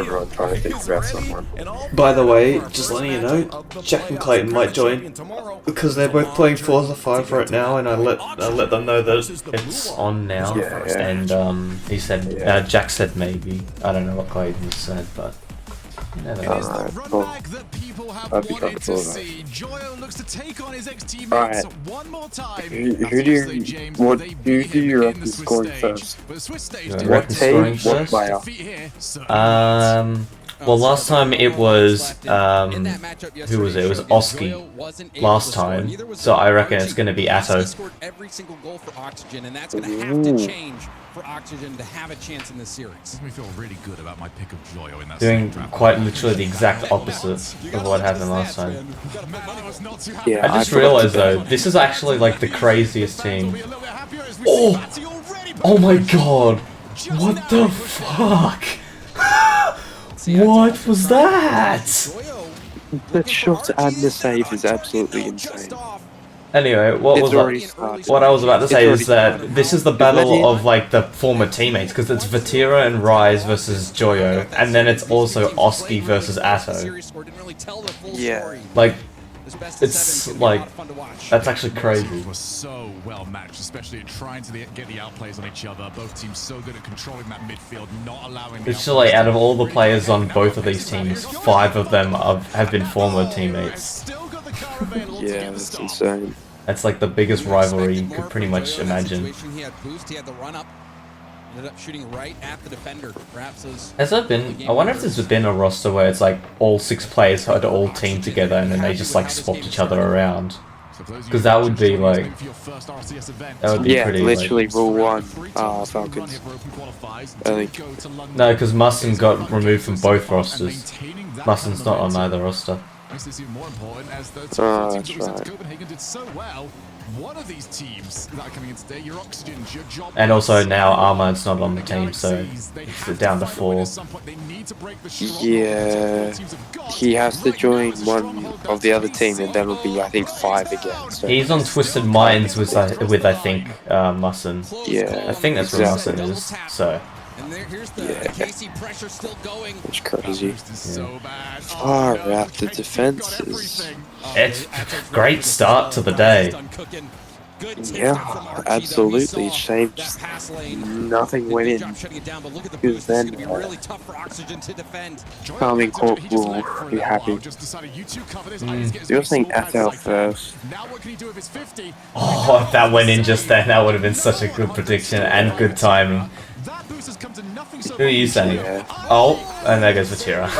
everyone trying to think about someone. By the way, just letting you know, Jack and Clayton might join because they're both playing Forza 5 right now, and I let them know that it's on now. Yeah. And he said Jack said maybe. I don't know what Clayton said, but you never know. Alright, cool. I'd be comfortable with that. Alright. Who do you reckon scoring first? What team? What player? Well, last time it was, who was it? It was Oski last time, so I reckon it's going to be Atto. For Oxygen to have a chance in this series. Makes me feel really good about my pick of Joyo in that. Doing quite literally the exact opposite of what happened last time. Yeah, I just realized though, this is actually like the craziest team. Oh! Oh my god! What the fuck? What was that? The shot and the save is absolutely insane. Anyway, what I was about to say is that this is the battle of like the former teammates, because it's Vatira and Rise versus Joyo, and then it's also Oski versus Atto. Yeah. Like, it's like, that's actually crazy. Was so well matched, especially at trying to get the outplays on each other. Both teams so good at controlling that midfield, not allowing. Literally, out of all the players on both of these teams, 5 of them have been former teammates. Yeah, that's insane. That's like the biggest rivalry you could pretty much imagine. Has there been? I wonder if there's been a roster where it's like all 6 players had all teamed together and then they just like swapped each other around. Because that would be like, that would be pretty. Literally like, rule 1, Falcons. I think. No, because Mustin got removed from both rosters. Mustin's not on either roster. Makes even more important as the That's right. Copenhagen did so well. One of these teams that are coming in today, your Oxygen, your job. And also now Armand's not on the team, so it's down to 4. Yeah, he has to join one of the other team, and then it'll be I think 5 again. So. He's on Twisted Minds with I think Mustin. Yeah, I think that's where Mustin is. So. It's crazy. Far out the defenses. It's a great start to the day. Yeah, absolutely. Shame nothing went in. Because then Karmine Corp will be happy. You're saying Atel first. Oh, if that went in just then, that would have been such a good prediction and good timing. Who are you saying? Yeah. Oh, and there goes Vatira.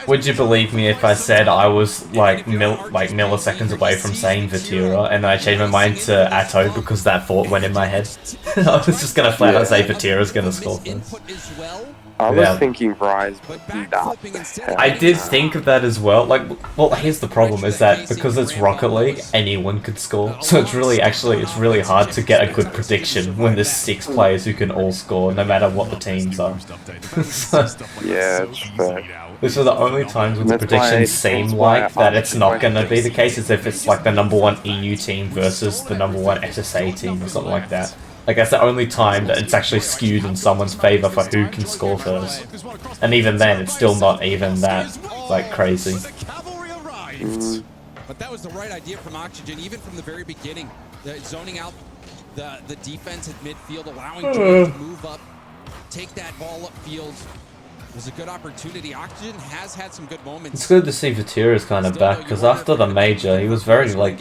Would you believe me if I said I was like milliseconds away from saying Vatira, and then I changed my mind to Atto because that thought went in my head? I was just gonna flat out say Vatira's gonna score first. I was thinking Rise, but nah. I did think of that as well. Like, well, here's the problem: is that because it's Rocket League, anyone could score. So it's really hard to get a good prediction when there's 6 players who can all score, no matter what the teams are. Yeah, it's fair. These are the only times when the predictions seem like that it's not going to be the case, is if it's like the #1 EU team versus the #1 SSA team or something like that. Like, that's the only time that it's actually skewed in someone's favour for who can score first. And even then, it's still not even that, like, crazy. But that was the right idea from Oxygen, even from the very beginning. Zoning out the defense at midfield, allowing Joy to move up, take that ball upfield. It was a good opportunity. Oxygen has had some good moments. It's good to see Vatira's kind of back, because after the major, he was very, like,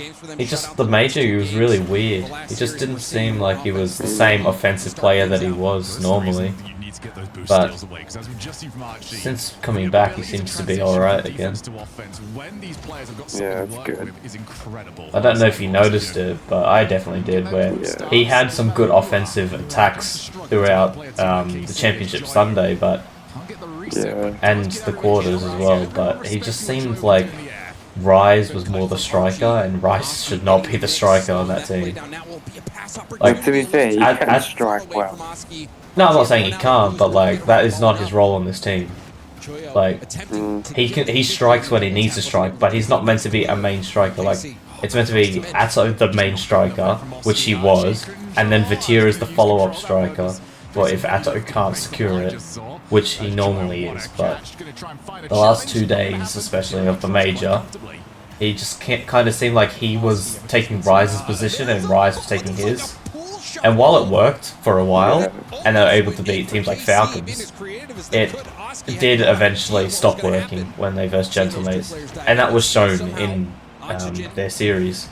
the major, he was really weird. He just didn't seem like he was the same offensive player that he was normally. But since coming back, he seems to be alright again. Yeah, that's good. I don't know if you noticed it, but I definitely did, where he had some good offensive attacks throughout the Championship Sunday, but and the quarters as well, but he just seemed like Rise was more the striker, and Rise should not be the striker on that team. Like, to be fair, he can strike well. No, I'm not saying he can't, but like, that is not his role on this team. Like, he strikes when he needs to strike, but he's not meant to be a main striker. Like, it's meant to be Atto the main striker, which he was, and then Vatira is the follow-up striker. well, if Atto can't secure it, which he normally is, but the last 2 days, especially of the major, he just kind of seemed like he was taking Rise's position and Rise was taking his. And while it worked for a while, and they were able to beat teams like Falcons, it did eventually stop working when they versed Gentlemates. And that was shown in their series,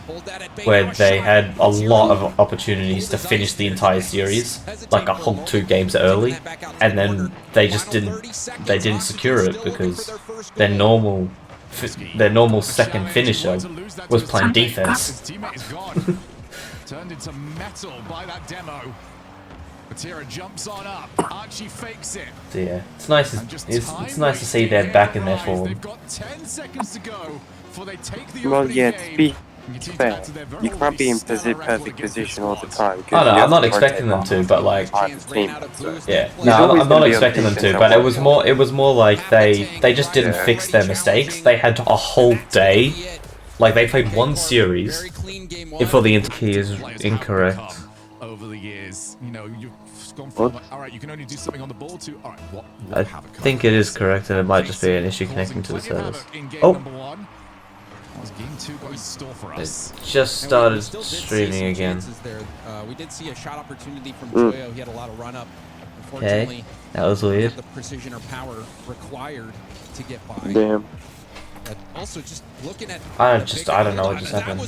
where they had a lot of opportunities to finish the entire series, like a whole 2 games early, and then they just didn't secure it because their normal second finisher was playing defense. Turned into metal by that demo. Matera jumps on up. Archie fakes it. So yeah, it's nice to see they're back in their form. They've got 10 seconds to go before they take the Well, opening yeah, game. to be fair, you can't be in perfect position all the time. Oh no, I'm not expecting them to, but like, yeah, no, I'm not expecting them to, but it was more like they just didn't fix their mistakes. They had a whole day. Like, they played 1 series before the key is incorrect. Over the years, you know, you've gone from alright, you can only do something on the ball to alright, what I think it is correct, and it might just be an issue connecting to the service. Oh! It just started streaming again. We did see a shot opportunity from Joyo. He had a lot of run up. Okay, that was weird. The precision or power required to get by. Damn. Also, just looking at I don't know what just happened.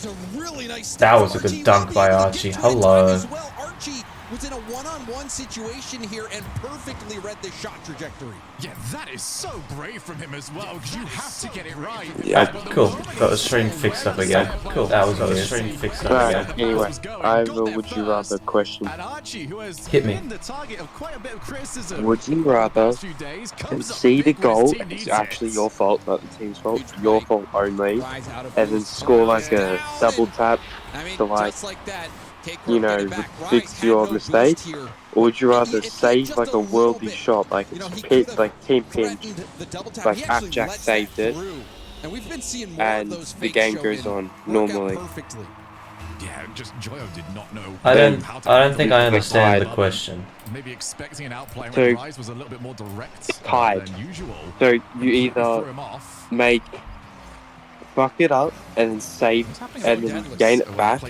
That was a good dunk by Archie. Hello. Archie was in a one-on-one situation here and perfectly read the shot trajectory. Yeah, that is so brave from him as well, because you have to get it right. Yeah, cool. Got the stream fixed up again. Cool. That was the stream fixed up again. Anyway, I have a would you rather question. Hit me. Would you rather concede a goal, and it's actually your fault, not the team's fault, your fault only, and then score like a double tap to like, you know, fix your mistake? Or would you rather save like a worldly shot, like it's like team pinch, like Jack saved it, and the game goes on normally? Yeah, just Joyo did not know. I don't think I understand the question. Maybe expecting an outplay when Rise was a little bit more direct tied. than usual. So you either make fuck it up and then save and then gain it back,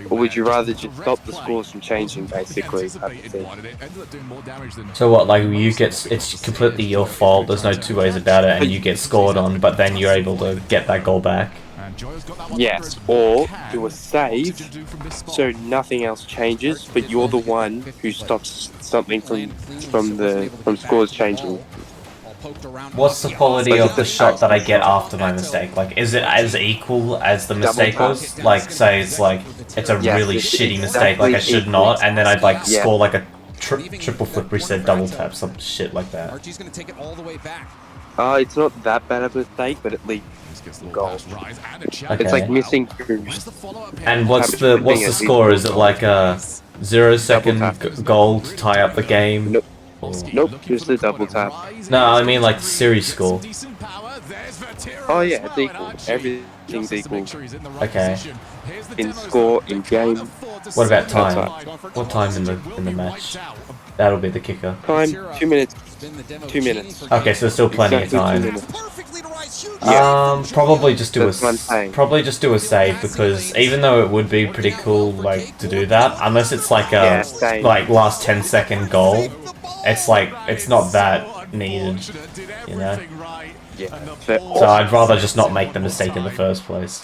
or would you rather just stop the scores from changing basically? So what, like it's completely your fault, there's no 2 ways about it, and you get scored on, but then you're able to get that goal back? Yes, or do a save so nothing else changes, but you're the one who stops something from scores changing. What's the quality of the shot that I get after my mistake? Like, is it as equal as the mistake was? Like, say it's like, it's a really shitty mistake, like I should not, and then I'd like score like a triple flip reset double tap, some shit like that. Archie's gonna take it all the way back. It's not that bad of a mistake, but at least goal. Okay. It's like missing boost. And what's the score? Is it like a 0-second goal to tie up the game? Nope. Nope, just a double tap. No, I mean like the series score. Oh yeah, it's equal. Everything's equal. Okay. In score, in game. What about time? What time in the match? That'll be the kicker. Time, 2 minutes. 2 minutes. Okay, so there's still plenty of time. Probably just do a save, because even though it would be pretty cool like to do that, unless it's like a like last 10-second goal, it's like it's not that needed, you know. Yeah. So I'd rather just not make the mistake in the first place.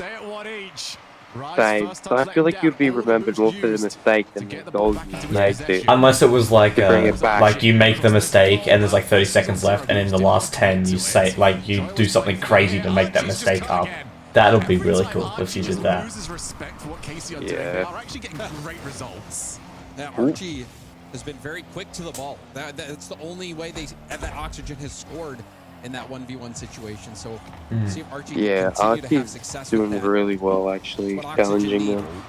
Same. So I feel like you'd be remembered more for the mistake than the goal you made. Unless it was like like you make the mistake and there's like 30 seconds left, and in the last 10 you say like you do something crazy to make that mistake up. That'll be really cool if you did that. Yeah. Now Archie has been very quick to the ball. That's the only way that Oxygen has scored in that 1v1 situation. So see if Archie can continue to have success doing with that. really well actually, challenging them.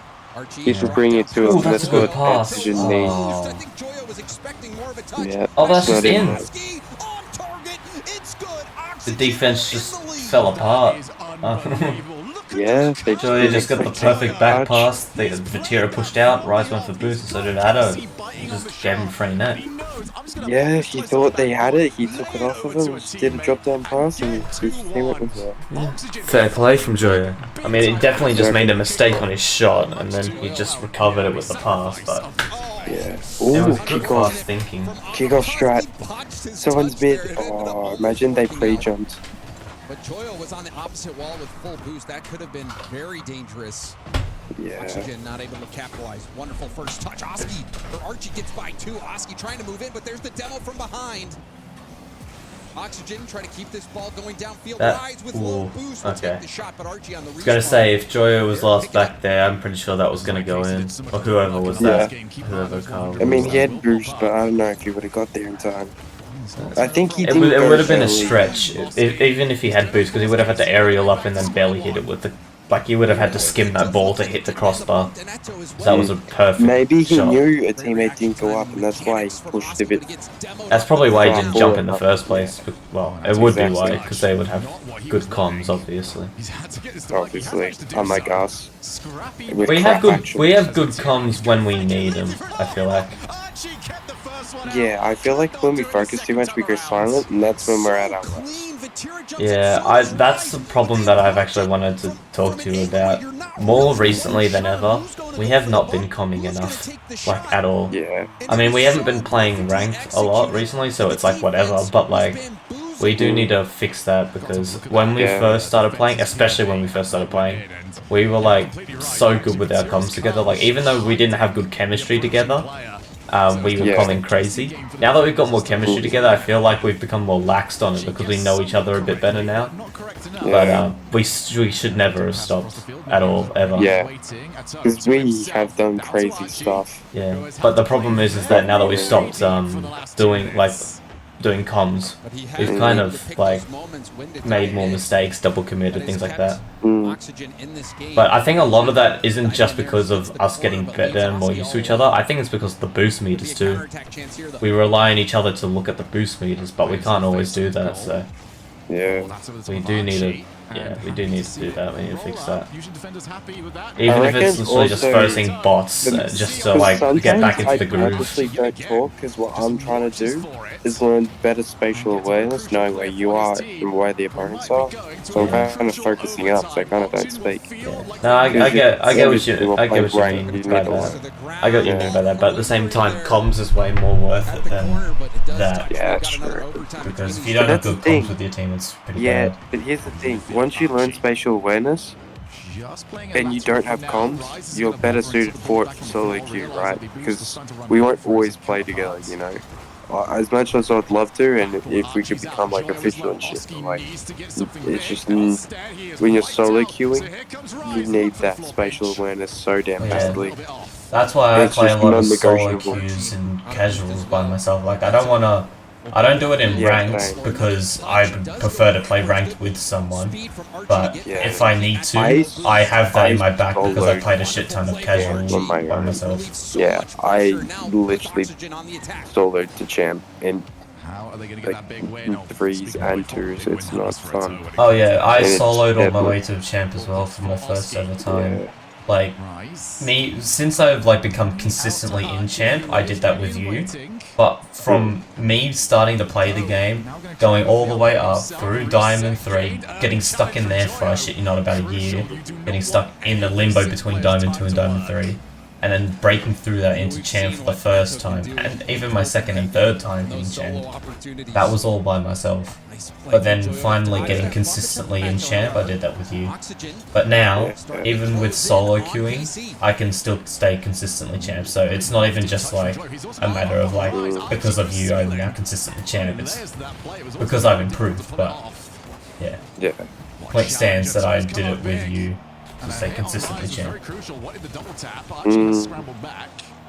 He should bring it to him. That's a good pass. I think Joyo was expecting more of a touch. Yeah. Oh, that's just in. On target. It's good. The defense just fell apart. Yeah, they Joya just got the perfect back pass. Vatira pushed out, Rise went for boost, and so did Addo. He just gave him a free net. Yeah, he thought they had it, he took it off of him, just did a drop down pass, and his teammate was there. Yeah. Fair play from Joya. I mean, he definitely just made a mistake on his shot, and then he just recovered it with the pass, but yeah. it Ooh, was good kickoff. fast thinking. Kickoff strat. Someone's mid. Oh, imagine they pre-jumped. But Joyo was on the opposite wall with full boost. That could have been very dangerous. Yeah. Oxygen not able to capitalize. Wonderful first touch. Oski, or Archie gets by too. Oski trying to move in, but there's the demo from behind. Oxygen trying to keep this ball going downfield. Rise with low boost. Will take the shot, but Archie on the I was gonna say, if Joyo was last back there, I'm pretty sure that was gonna go in. Or whoever was that. Whoever Carl. I mean, he had boost, but I don't know if he would have got there in time. I think he It didn't go would have been a early. stretch, even if he had boost, because he would have had to aerial up and then barely hit it with the... Like, he would have had to skim that ball to hit the crossbar. So that was a perfect Maybe he shot. knew a teammate didn't go up, and that's why he pushed a bit. That's probably why he didn't jump in the first place. Well, it would be why, because they would have good comms, obviously. Obviously, unlike us. We have good comms when we need them, I feel like. Yeah, I feel like when we focus too much, we go silent, and that's when we're at our worst. Yeah, that's the problem that I've actually wanted to talk to you about more recently than ever. We have not been comming enough, like, at all. Yeah. I mean, we haven't been playing ranked a lot recently, so it's like whatever, but like, we do need to fix that, because when we first started playing, especially when we first started playing, we were like so good with our comms together. Like, even though we didn't have good chemistry together, we were comming crazy. Now that we've got more chemistry together, I feel like we've become more laxed on it because we know each other a bit better now. But we should never have stopped at all, ever. Yeah, because we have done crazy stuff. Yeah, but the problem is that now that we've stopped doing comms, we've kind of like made more mistakes, double committed, things like that. But I think a lot of that isn't just because of us getting better and more used to each other. I think it's because of the boost meters too. We rely on each other to look at the boost meters, but we can't always do that, so Yeah. we do need to do that. We need to fix that. Even if it's literally just forcing bots, just to like get back into the groove. I purposely don't talk, because what I'm trying to do is learn better spatial awareness, knowing where you are and where the opponents are. So I'm kind of focusing up, so I kind of don't speak. Yeah. No, I get what you mean by that. I get what you mean by that, but at the same time, comms is way more worth it than that. Yeah, that's true. Because if you don't have good comms with your team, it's pretty bad. But here's the thing. Once you learn spatial awareness, and you don't have comms, you're better suited for it for solo queue, right? Because we won't always play together, you know. As much as I'd love to, and if we could become like official and shit, like, it's just when you're solo queuing, you need that spatial awareness so damn badly. That's why I play a lot of solo queues and casuals by myself. Like, I don't do it in ranked because I prefer to play ranked with someone, but if I need to, I have that in my back because I played a shit ton of casuals by myself. Yeah, I literally soloed to champ in like 3s and 2s, it's not fun. Oh yeah, I soloed all my way to champ as well for my first ever time. Like, since I've like become consistently in champ, I did that with you. But from me starting to play the game, going all the way up through Diamond 3, getting stuck in there for, I shit you not, about a year, getting stuck in the limbo between Diamond 2 and Diamond 3, and then breaking through that into champ for the first time, and even my second and third time in champ, that was all by myself. But then finally getting consistently in champ, I did that with you. But now, even with solo queuing, I can still stay consistently champ, so it's not even just like a matter of like, because of you I'm now consistently champ, it's because I've improved, but yeah. Point stands that I did it with you to stay consistently champ.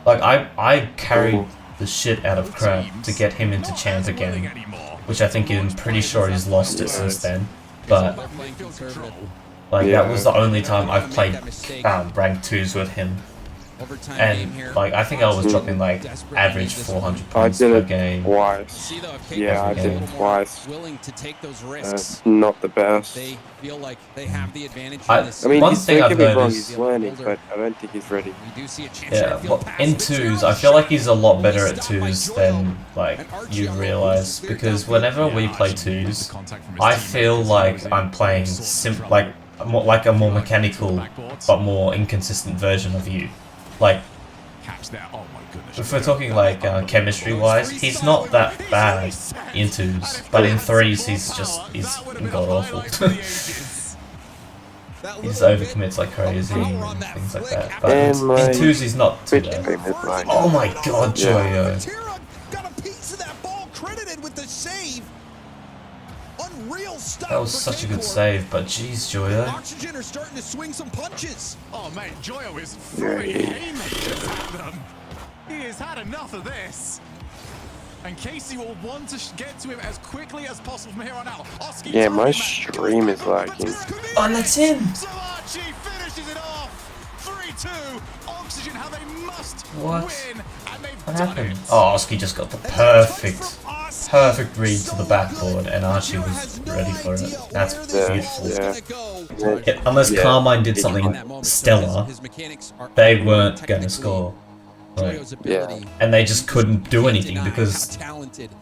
Like, I carried the shit out of Crab to get him into champ again, which I think I'm pretty sure he's lost it since then, but like that was the only time I've played ranked 2s with him, And like I think I was dropping like average 400 points per game. Twice. Yeah, I did it twice. That's not the best. They feel like they have the advantage I in mean, this. don't get me wrong, he's learning, but I don't think he's ready. We do see a chance Yeah, well, in twos, I feel like he's a lot better at twos than like you realize, because whenever we play twos, I feel like I'm playing like a more mechanical but more inconsistent version of you. Like, if we're talking like chemistry-wise, he's not that bad in twos, but in threes he's god awful. He just overcommits like crazy and things like that. But in twos he's not too bad. Oh my god, Joyo! That was such a good save, but jeez, Joyo. Oxygen are starting to swing some punches. Oh mate, Joyo is throwing haymakers at them. He has had enough of this. And Casey will want to get to him as quickly as possible from here on out. Oski, yeah, my stream is lagging. Oh, and that's him! So Archie finishes it off. 3-2. Oxygen, how they must What? win. And they've What done happened? it. Oh, Oski just got the perfect read to the backboard, and Archie was ready for it. That's beautiful. Yeah. Unless Karmine did something stellar, they weren't going to score. Right. Yeah. And they just couldn't do anything because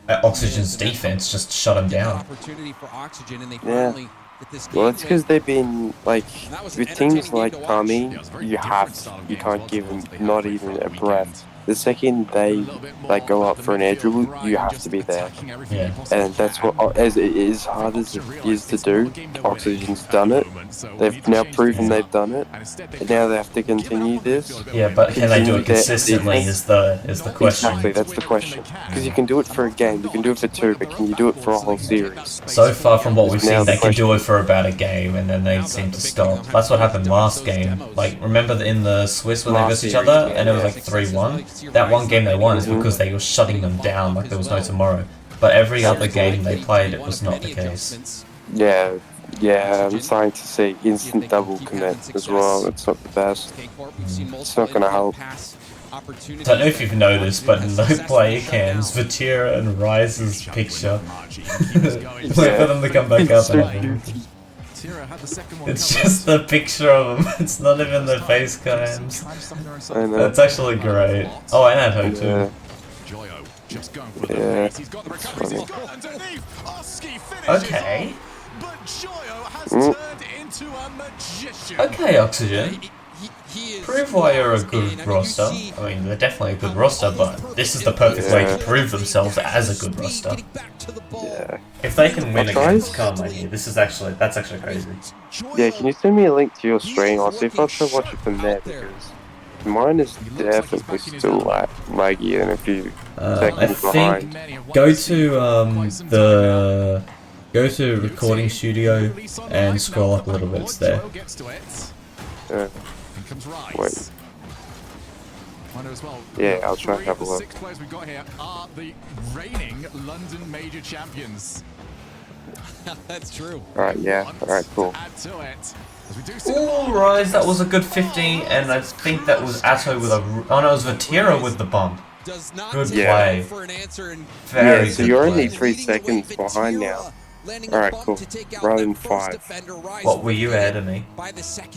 Oxygen's defense just shut him down. Yeah. Well, it's because they've been like with teams like Karmine, you can't give them not even a breath. The second they like go up for an air dribble, you have to be there. Yeah. And that's what, as hard as it is to do, Oxygen's done it. They've now proven they've done it, and now they have to continue this. Yeah, but can they do it consistently is the question. Exactly, that's the question. Because you can do it for a game, you can do it for two, but can you do it for a whole series? So far from what we've seen, they can do it for about a game, and then they seem to stop. That's what happened last game. Like, remember in the Swiss when they versus each other, and it was like 3-1? That one game they won is because they were shutting them down like there was no tomorrow. But every other game they played, it was not the case. Yeah, I'm starting to see instant double commit as well. It's not the best. It's not going to help. Don't know if you've noticed, but in no player cams, Vatira and Rise's picture. Wait for them to come back up. It's just the picture of them. It's not even their face cams. That's actually great. Oh, and Adho too. Yeah. Okay. Okay, Oxygen. Prove why you're a good roster. I mean, they're definitely a good roster, but this is the perfect way to prove themselves as a good roster. Yeah. If they can win against Karmine here, that's actually crazy. Yeah, can you send me a link to your stream? I'll see if I can watch it from there, because mine is definitely still laggy and a few seconds behind. Go to recording studio and scroll up a little bit. It's there. Wait. Yeah, I'll try to have a look. 6 players we've got here are the reigning London major champions. That's true. Alright, yeah. Alright, cool. Ooh, Rise, that was a good 50, and I think that was Atto with a... Oh no, it was Vatira with the bump. Good play. Very yeah, so you're only 3 seconds behind now. Alright, cool. Rather than 5. What, were you ahead of me?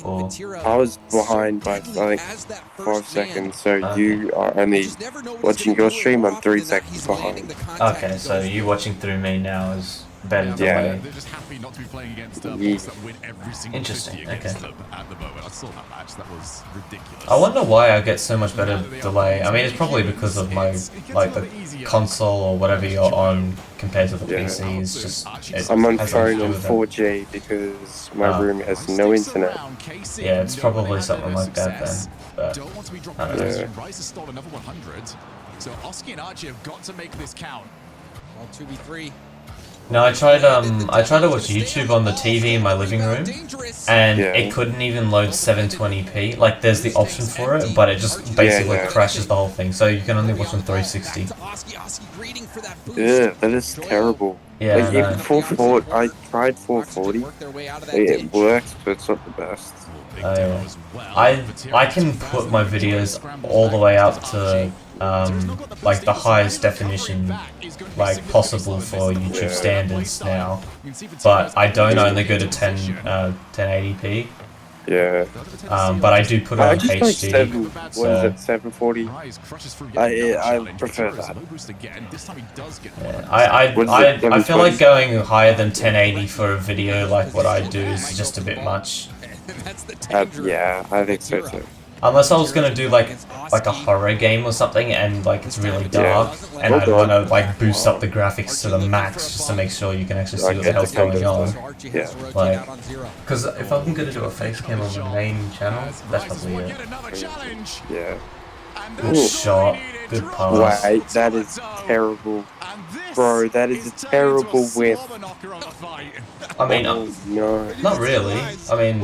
Or... I was behind by, I think, 5 seconds, so you are only watching your stream, I'm 3 seconds behind. Okay, so you watching through me now is better delay. They're just happy not to be playing against that win every single Interesting, okay. them at the moment. I saw that match, that was ridiculous. I wonder why I get so much better delay. I mean, it's probably because of my, like, the console or whatever you're on compared to the PC. It's just... I'm on phone on 4G because my room has no internet. Yeah, it's probably something like that then. But, Don't want to be dropping Rice has stolen another 100. So Oski and Archie have got to make this count. All 2v3. No, I tried to watch YouTube on the TV in my living room, and it couldn't even load 720p. Like, there's the option for it, but it just basically crashes the whole thing, so you can only watch on 360. Yeah, that is terrible. Yeah, Like, I even know. 440, I tried 440. It works, but it's not the best. Oh, yeah. I can put my videos all the way up to like the highest definition like possible for YouTube standards now, but I don't only go to 1080p. Yeah. But I do put it I on just like HD. what is it, 740? I prefer that. Yeah, What is it, I feel like 720? going higher than 1080 for a video like what I do is just a bit much. Yeah, I think so too. Unless I was gonna do like a horror game or something and like it's really dark and I'd want to like boost up the graphics to the max just to make sure you can actually see what the hell's going on. Yeah. Like, because if I'm gonna do a face cam on the main channel, that's probably it. Yeah. Good shot, good pass. Wait, that is terrible. Bro, that is a terrible whiff. I mean, No. not really. I mean,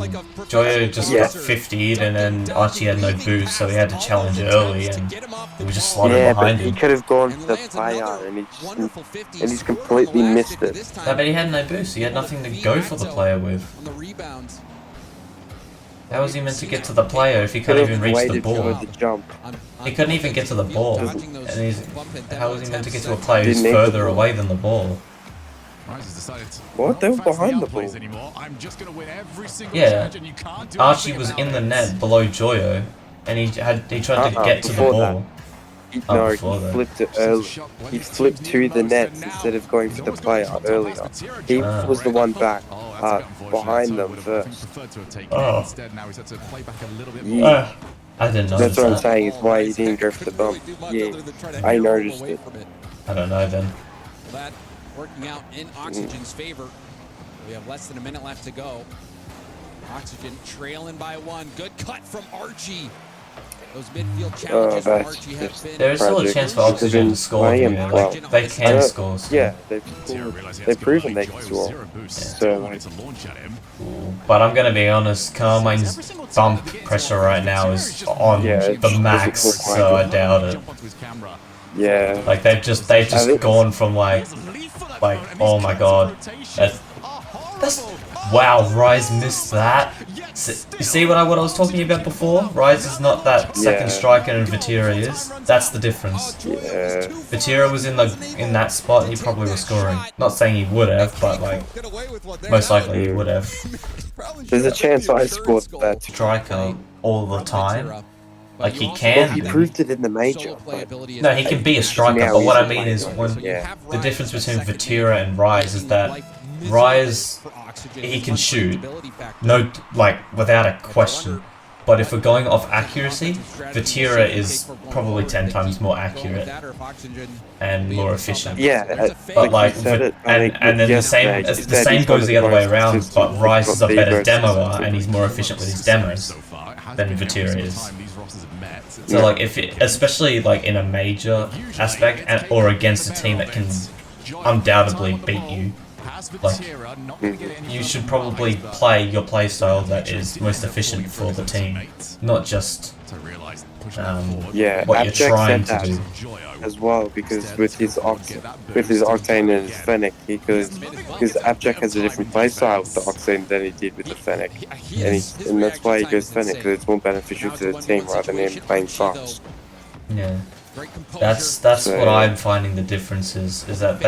Joyo just got 50'd and then Archie had no boost, so he had to challenge early and he was just slotted behind but he him. could have gone to the player and he's completely missed it. No, but he had no boost. He had nothing to go for the player with. How was he meant to get to the player if he couldn't even reach the ball? He couldn't even get to the ball. And how was he meant to get to a player who's further away than the ball? What? They were behind the ball. Yeah. Archie was in the net below Joyo, and he tried to get to the ball. No, he flipped it early. He flipped to the nets instead of going for the player earlier. He was the one back behind them first. Oh. Yeah. I didn't know. That's what I'm saying, is why he didn't go for the bump. Yeah, I noticed it. I don't know then. That working out in Oxygen's favor. We have less than a minute left to go. Oxygen trailing by 1. Good cut from Archie. Those midfield challenges from Archie have been... There is still a chance for Oxygen to score here. Like, they can score. Yeah, they've proven they can score. So, like, but I'm gonna be honest, Carmine's bump pressure right now is on the max, so I doubt it. Yeah. Like they've just gone from like oh my god, that's wow, Rise missed that. You see what I was talking about before? Rise is not that second striker and Vatira is. That's the difference. Yeah. Vatira was in that spot, he probably was scoring. Not saying he would have, but like most likely he would have. There's a chance I scored that striker all the time. Like he can. Well, he proved it in the major. No, he can be a striker, but what I mean is when the difference between Vatira and Rise is that Rise, he can shoot, no, like without a question. But if we're going off accuracy, Vatira is probably 10 times more accurate and more efficient. Yeah, but like, and then the same goes the other way around. But Rise is a better demoer and he's more efficient with his demos than Vatira is. So like, especially like in a major aspect or against a team that can undoubtedly beat you. Like, you should probably play your playstyle that is most efficient for the team, not just what you're trying to do. As well, because with his Octane and his Fennec, because Abject has a different playstyle with the Octane than he did with the Fennec, and that's why he goes Fennec, because it's more beneficial to the team rather than him playing fast. Yeah. That's what I'm finding the difference is that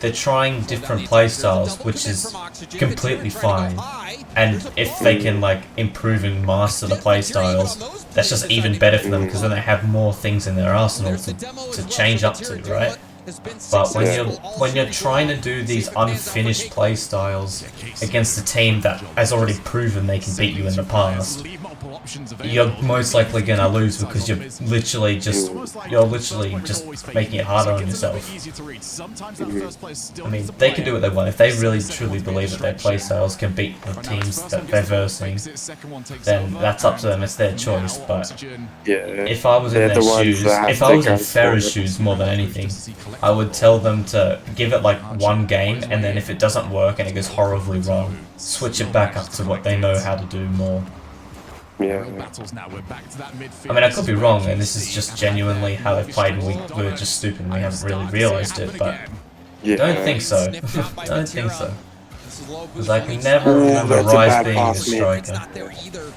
they're trying different playstyles, which is completely fine. And if they can like improve and master the playstyles, that's just even better for them because then they have more things in their arsenal to change up to, right? But when you're trying to do these unfinished playstyles against a team that has already proven they can beat you in the past, you're most likely gonna lose because you're literally just making it harder on yourself. I mean, they can do what they want. If they really truly believe that their playstyles can beat the teams that they're versing, then that's up to them. It's their choice. But if I was in their shoes, if I was in Ferra's shoes more than anything, I would tell them to give it like one game, and then if it doesn't work and it goes horribly wrong, switch it back up to what they know how to do more. Yeah. I mean, I could be wrong, and this is just genuinely how they've played, and we're just stupid and we haven't really realised it, but Yeah. Don't think so. Sniffed out by Don't think Vatira. so. This is low Because boost I can points. never remember that's a Rise bad being a pass, man. It's striker. not there either.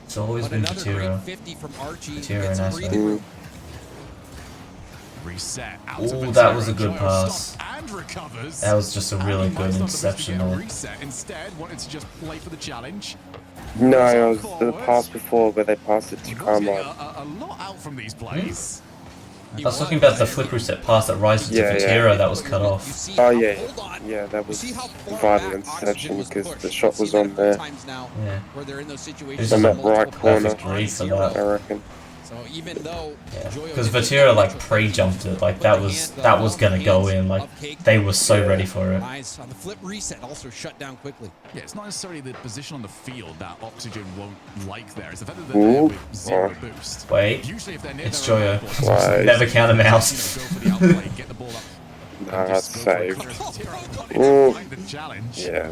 It's always But been another great Vatira. 50 from Archie. Vatira Gets some and breathing Aspen. room. Reset out Ooh, to that Vatira. was a good Joyo pass. stops and recovers. That was just a really And he good might stop the interception boost to get a there. reset. Instead, wanted to just play for the challenge. No, it was the pass before where they passed it to He was getting Karmine. a lot out from these plays. I was talking about the flip reset pass that rises to Yeah, Vatira yeah. that was cut off. Oh yeah, yeah, that was vital interception because the shot was on there. Yeah. Where they're in those situations. This On is that a right corner, perfect read for that. I reckon. So even though Because Vatira like pre-jumped it, like that was gonna go in, like they were so ready for it. Nice on the flip reset, also shut down quickly. Yeah, it's not necessarily the position on the field that Oxygen won't like there. It's the fact that Ooh. they're there with zero boost. Wait, Usually if they're near it's their own Joyo. goal post, Right. Never count him out. go for the outplay, get the ball up. Nah, and that's just go for it. saved. Vatira got in Ooh. and find the challenge. Yeah.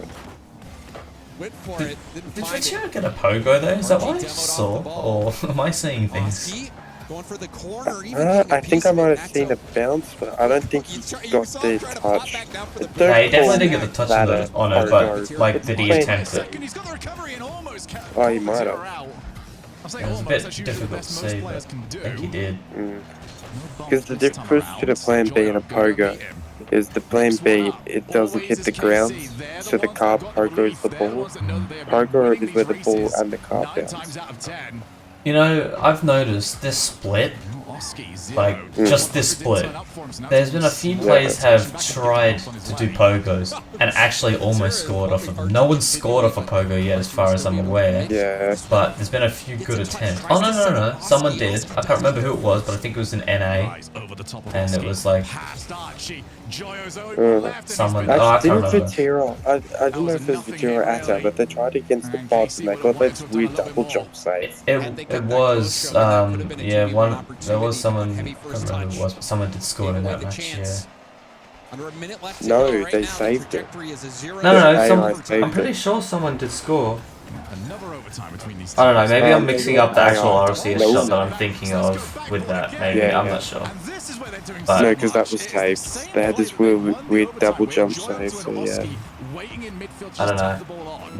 Went for it, didn't Did find it. Vatira get a pogo though? Is that what I saw? Or am I seeing things? Oski going for the corner, even I think I might have seen a bounce, but I don't think he got the touch. Yeah, he definitely didn't get the touch on it, but like, did he attempt it? Second, he's got the recovery and almost Oh, he might have. I'm saying It was a almost, bit that's usually the difficult to best see, most players but can I do. think he did. Because the difference to the plan B and a pogo is the plan B, it doesn't hit the ground, so the car pogo is the ball. Pogo is where the ball and the car bounce. You know, I've noticed this split, like just this split, there's been a few players have tried to do pogos and actually almost scored off of them. No one's scored off a pogo yet as far as I'm aware, Yeah. but there's been a few good attempts. Oh no, someone did. I can't remember who it was, but I think it was in NA, and it was like someone, oh I Actually, can't didn't remember. Vatira, I don't know if it was Vatira Atta, but they tried against the bots and they got that weird double jump save. It was, yeah, there was someone, I can't remember who it was, but someone did score in that match, yeah. Under a minute left to No, go. Right they now, the saved it. trajectory is a 0. No, I'm pretty sure someone did score. Another overtime between these I don't know, maybe I'm Um, mixing up the actual no. RLCS shot that I'm thinking of with that, maybe, Yeah, I'm yeah. not sure. No, because that was saved. They had this weird double jump save, so yeah. I don't know.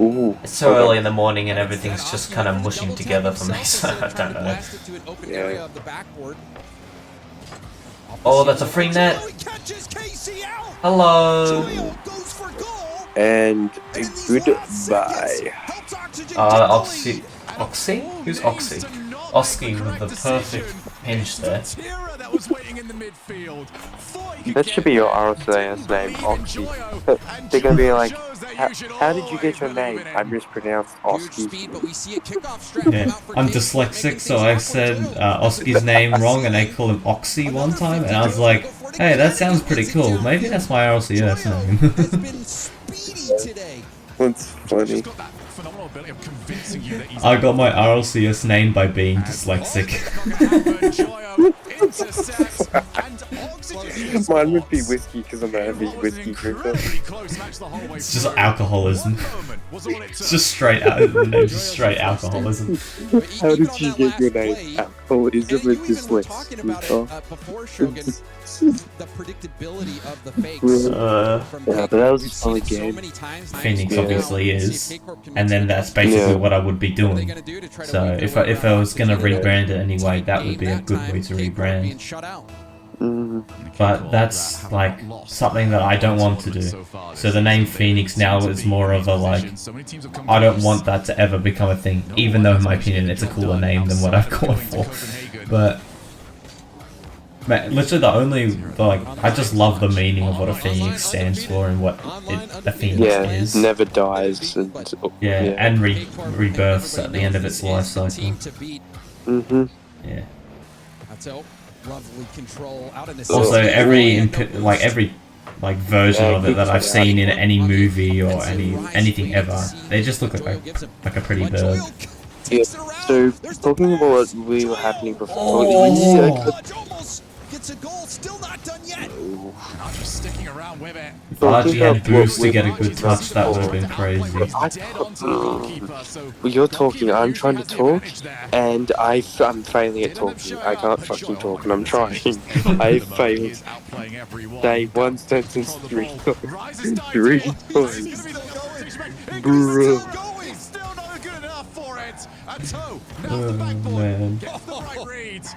Ooh. It's so early in the morning and everything's just kind of mushing together for me, so I don't know. Yeah. Oh, that's a free net! Hello! And goodbye. Oxy? Oxy? Who's Oxy? Oski with the perfect pinch there. That should be your RLCS name, Oxy. They're gonna be like, how did you get your name? I mispronounced Oski. Yeah, I'm dyslexic, so I said Oski's name wrong and I called him Oxy one time, and I was like, hey, that sounds pretty cool. Maybe that's my RLCS name. That's funny. I got my RLCS name by being dyslexic. Mine would be whiskey because I'm a heavy whiskey drinker. It's just alcoholism. It's just straight straight alcoholism. How did you get your name? Alcoholism and dyslexia. The predictability of the fakes. Yeah, but that was a solid game. Phoenix obviously is, and then that's basically what I would be doing. So if I was gonna rebrand it anyway, that would be a good way to rebrand. But that's like something that I don't want to do. So the name Phoenix now is more of a like, I don't want that to ever become a thing, even though in my opinion it's a cooler name than what I've gone for. But man, literally I just love the meaning of what a Phoenix stands for and what a Phoenix is. Yeah, never dies. And, and rebirths at the end of its life cycle. Yeah. Lovely control out in the Also, every version of it that I've seen in any movie or anything ever, they just look like a pretty bird. Yeah. So talking about what we were happening before, gets a goal, still not done yet. And Archie sticking around with it. If Archie had boost to get a good touch, that would have been crazy. Well, you're talking, I'm trying to talk, and I'm failing at talking. I can't fucking talk, and I'm trying. I failed. Say one sentence 3 times. 3 times. Bro. Man.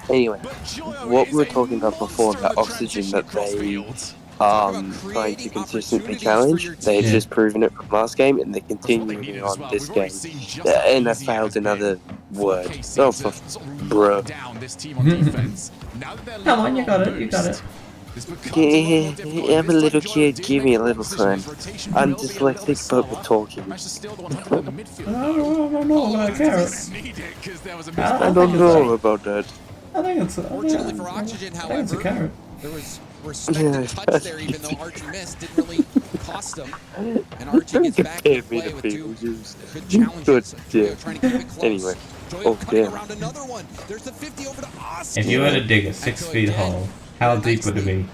Anyway, what we were talking about before, that oxygen that they trying to consistently challenge, they've just proven it from last game, and they're continuing on this game. And I failed another word. Oh, bro. Come on, you got it, you got it. Yeah, I'm a little kid, give me a little time. I'm dyslexic, but with talking. I don't know about a carrot. I don't know about that. I think it's Fortunately for Oxygen, I think it's a however, carrot. there was respected touch there, even though Archie missed. Didn't really cost him. And Archie gets back in play with 2 good challenges. Joyo trying to keep it close. Anyway. Joyo cutting around another one. There's the 50 over to Oski. If you were to dig a 6 feet hole, how deep would it be?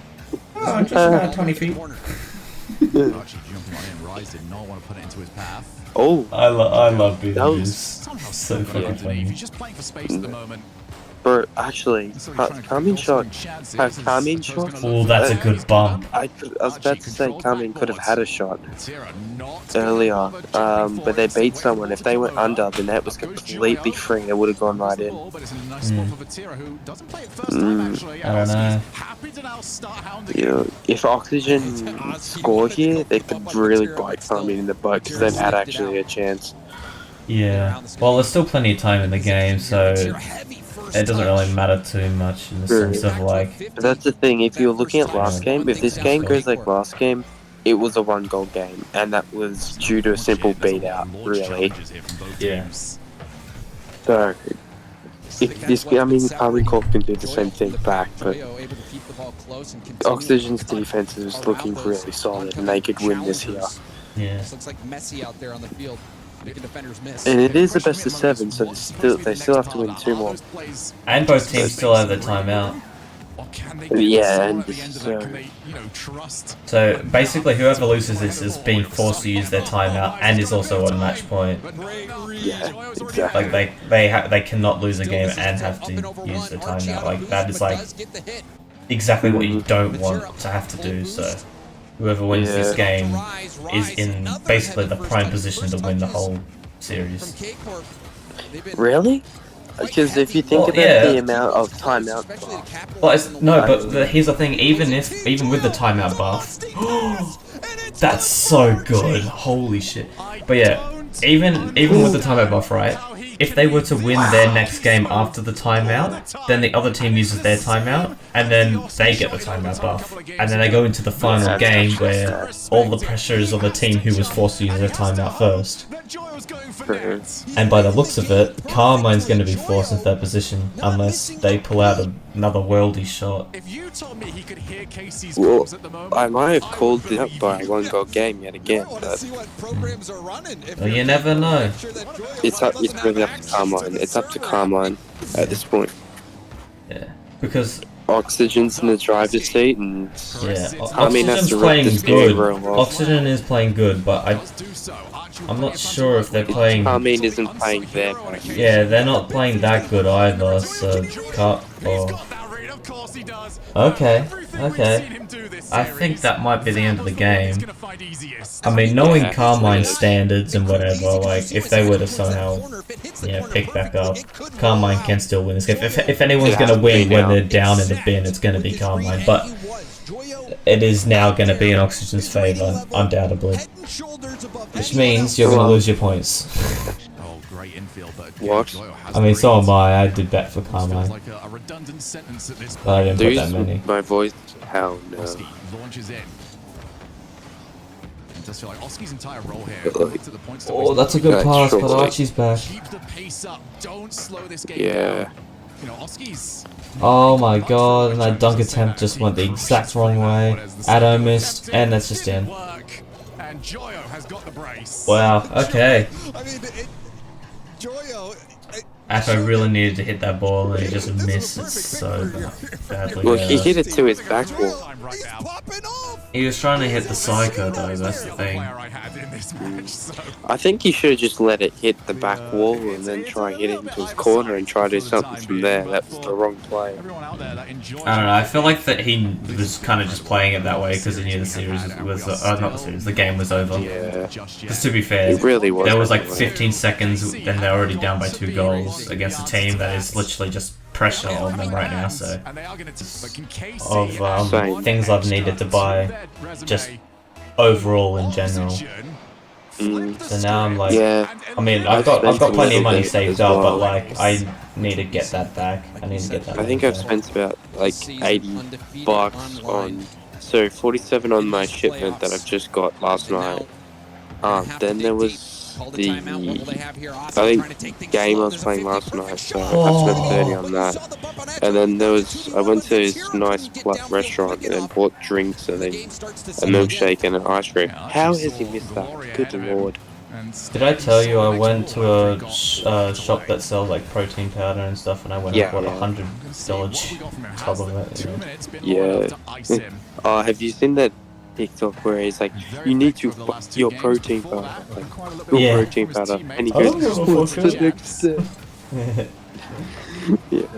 Oh, just about 20 feet. Archie jumping on in. Rise did not want to put it into his path. Oh, I love being That was- this. Somehow So fucking If funny. he's just playing for space at the moment. bro, actually, Karmine shot. Karmine shot. Oh, that's a good bump. I was about to say Karmine could have had a shot earlier, but they beat someone. If they went under, the net was completely free. They would have gone right in. I don't know. Yeah, if Oxygen score here, they could really bite Karmine in the butt, because then had actually a chance. Yeah. Well, there's still plenty of time in the game, so it doesn't really matter too much in the sense of like. But that's the thing, if you're looking at last game, if this game goes like last game, it was a 1-goal game, and that was due to a simple beat out, really. Yeah. So, if this, I mean, Karmine Corp can do the same thing back, but Oxygen's defense is looking really solid, and they could win this here. Yeah. Looks like Messi out there on the field, making defenders miss. And it is the best of 7, so they still have to win 2 more. And both teams still have their timeout. Yeah, and So basically, whoever loses this is being forced to use their timeout and is also on match point. yeah, exactly. Like they cannot lose a game and have to use the timeout. Like that is like exactly what you don't want to have to do. So whoever wins this game is in basically the prime position to win the whole series. Really? Because if you think about the amount of timeout, Well, here's the thing. Even with the timeout buff, that's so good. Holy shit! But yeah, even with the timeout buff, right? If they were to win their next game after the timeout, then the other team uses their timeout, and then they get the timeout buff, and then they go into the final game where all the pressure is on the team who was forced to use their timeout first. And by the looks of it, Carmine's going to be forced into that position unless they pull out another worldy shot. well, I might have called it up by a 1-goal game yet again, but Well, you never know. it's really up to Karmine. It's up to Karmine at this point. Yeah, because Oxygen's in the driver's seat, and Karmine has Oxygen's to rip playing the steering good. wheel off. Oxygen is playing good, but I'm not sure if they're playing. Karmine isn't playing their back. Yeah, they're not playing that good either. So okay. I think that might be the end of the game. I mean, knowing Carmine's standards and whatever, like if they were to somehow, pick back up, Carmine can still win this game. If anyone's gonna win when they're down in the bin, it's gonna be Carmine. But it is now gonna be in Oxygen's favor, undoubtedly. Which means you're gonna lose your points. What? I mean, so am I. I did bet for Carmine, but I didn't put that many. My voice, hell no. Oh, that's a good pass, but Archie's back. Yeah. Oh my god, and that dunk attempt just went the exact wrong way. Addo missed, and that's just in. Wow, okay. I mean, Joyo, Atto really needed to hit that ball and he just missed it so badly. Well, he hit it to his back wall. He was trying to hit the psycho though, that's the thing. I think he should have just let it hit the back wall and then try hit it into his corner and try to do something from there. That was the wrong play. I don't know, I feel like that he was kind of just playing it that way because he knew the series was, not the series, the game was over. Yeah. Because to be fair, It really was. there was like 15 seconds and they're already down by 2 goals against a team that is literally just pressure on them right now, so of things I've needed to buy just overall in general. So now I'm like, I mean, I've got plenty of money saved up, but like I need to get that back. I need to get that. I think I've spent about like $80 on, so 47 on my shipment that I've just got last night. Then there was I think game I was playing last night, so I spent 30 on that. And then there was, I went to this nice restaurant and then bought drinks and then a milkshake and an ice cream. How has he missed that? Good lord. Did I tell you I went to a shop that sells like protein powder and stuff, and I went and bought $100 tub of it? Yeah. Have you seen that TikTok where he's like, you need to your protein powder, like, your protein powder, and he goes, what's the next step? Yeah.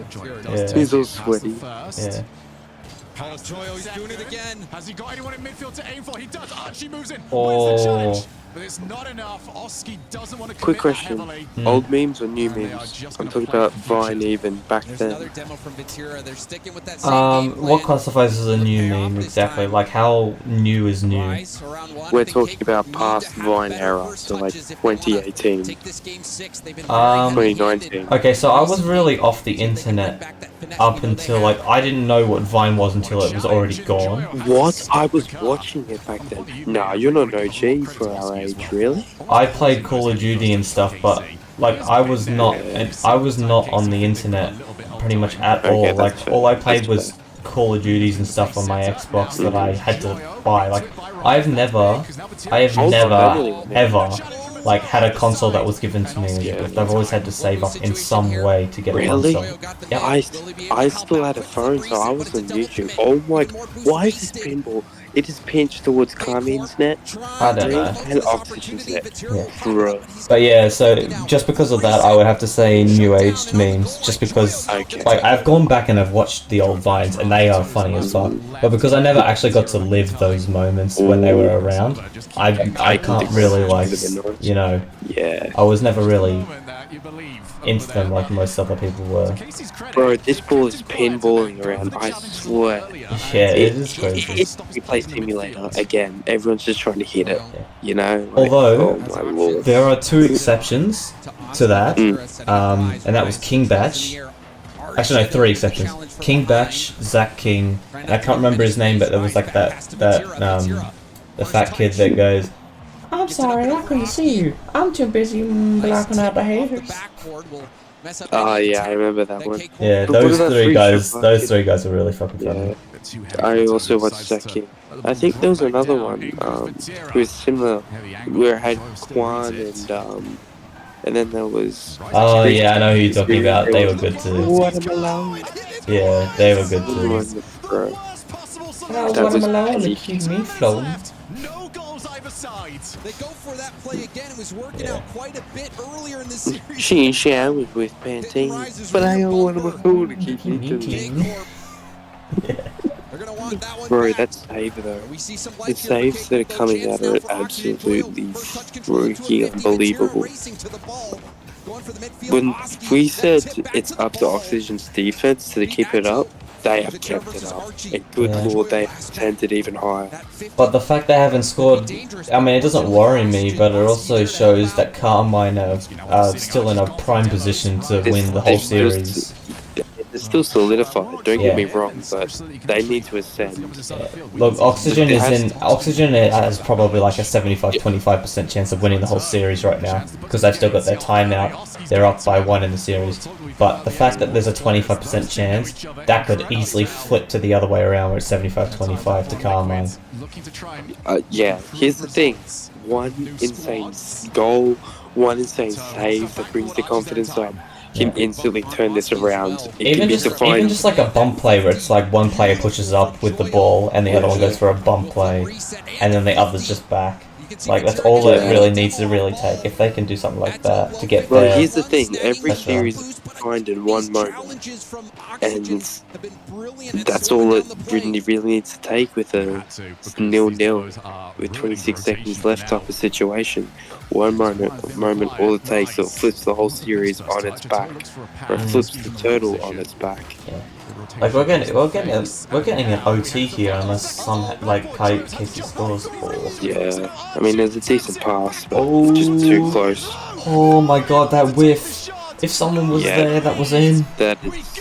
He's all sweaty. Yeah. He's doing it again. Has he got anyone in midfield to aim for? He does. Archie moves in. Oh. The challenge? But it's not enough. Oski doesn't want to Quick question. Old memes or new memes? I'm talking about Vine even back then. What classifies as a new meme exactly? Like how new is new? We're talking about past Vine era, so like 2018, 2019. Okay, so I was really off the internet up until like I didn't know what Vine was until it was already gone. What? I was watching it back then. Nah, you're not an OG for our age, really? I played Call of Duty and stuff, but like I was not on the internet pretty much at all. Like all I played was Call of Duties and stuff on my Xbox that I had to buy. Like I have never ever like had a console that was given to me as a gift. I've always had to save up in some way to get a console. Yeah, I still had a phone, so I was on YouTube. Oh my, why is this pinball? It is pinched towards Carmine's net. I don't know. And Oxygen's net. Yeah. Bro. But yeah, so just because of that, I would have to say new aged memes. Just because, like, I've gone back and I've watched the old Vines, and they are funny as fuck. But because I never actually got to live those moments when they were around, I can't really, like, you know, I was never really into them like most other people were. Bro, this ball is pinballing around, I swear. Yeah, it is crazy. It's replay simulator again. Everyone's just trying to hit it, you know? Like, although, oh my lord. there are 2 exceptions to that, and that was King Batch. Actually, no, 3 exceptions. King Batch, Zach King, and I can't remember his name, but there was like the fat kid that goes, I'm sorry, I couldn't see you. I'm too busy blocking out the haters. Oh yeah, I remember that one. Yeah, those 3 guys are really fucking funny. I also watched Zaki. I think there was another one who was similar, where it had Quan and then there was... Oh yeah, I know who you're talking about. They were good too. Watermelon. Yeah, they were good too. That was Watermelon to keep me floating. They go for that play again. It was working out quite a bit earlier in the series. She showered with Pantene, but I don't want to keep me Bro, that save though. The saves that are coming out are absolutely freaking unbelievable. When we said it's up to Oxygen's defense to keep it up, they have kept it up. And good lord, they have sent it even higher. But the fact they haven't scored, I mean, it doesn't worry me, but it also shows that Karmine are still in a prime position to win the whole series. It's still solidified, don't get me wrong, but they need to ascend. Look, Oxygen has probably like a 75-25% chance of winning the whole series right now, because they've still got their timeout, they're up by 1 in the series. But the fact that there's a 25% chance, that could easily flip to the other way around where it's 75-25 to Karmine. Yeah, here's the thing, one insane goal, one insane save that brings the confidence up. can instantly turn this around. It Even can be just defined. just like a bump play where it's like one player pushes up with the ball and the other one goes for a bump play, and then the other's just back. Like that's all it really needs to really take. If they can do something like that to get Well, there, here's the thing: every that's series is defined in one moment, and that's all it really needs to take with a 0-0 with 26 seconds left type of situation. One moment, all it takes, so it flips the whole series on its back, or it flips the turtle on its back. yeah. Like we're getting an OT here unless some like Casey scores. Yeah, I mean, there's a decent pass, but just too close. Oh my god, that whiff! If someone was there, that was in. That is,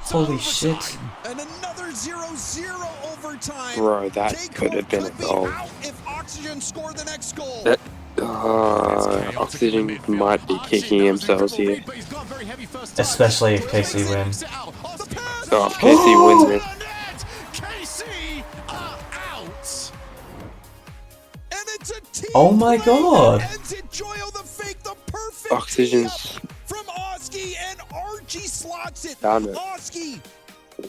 Holy shit! And another 0-0 overtime. bro, that could have been a goal. If Oxygen scored the next goal. Oxygen might be kicking themselves here. Especially if Casey wins. Oh, if Casey wins it. Oh my god! Oxygen's from Oski, and Archie slots it. done it. Oski,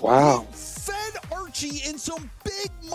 Wow. fed Archie in some big moments.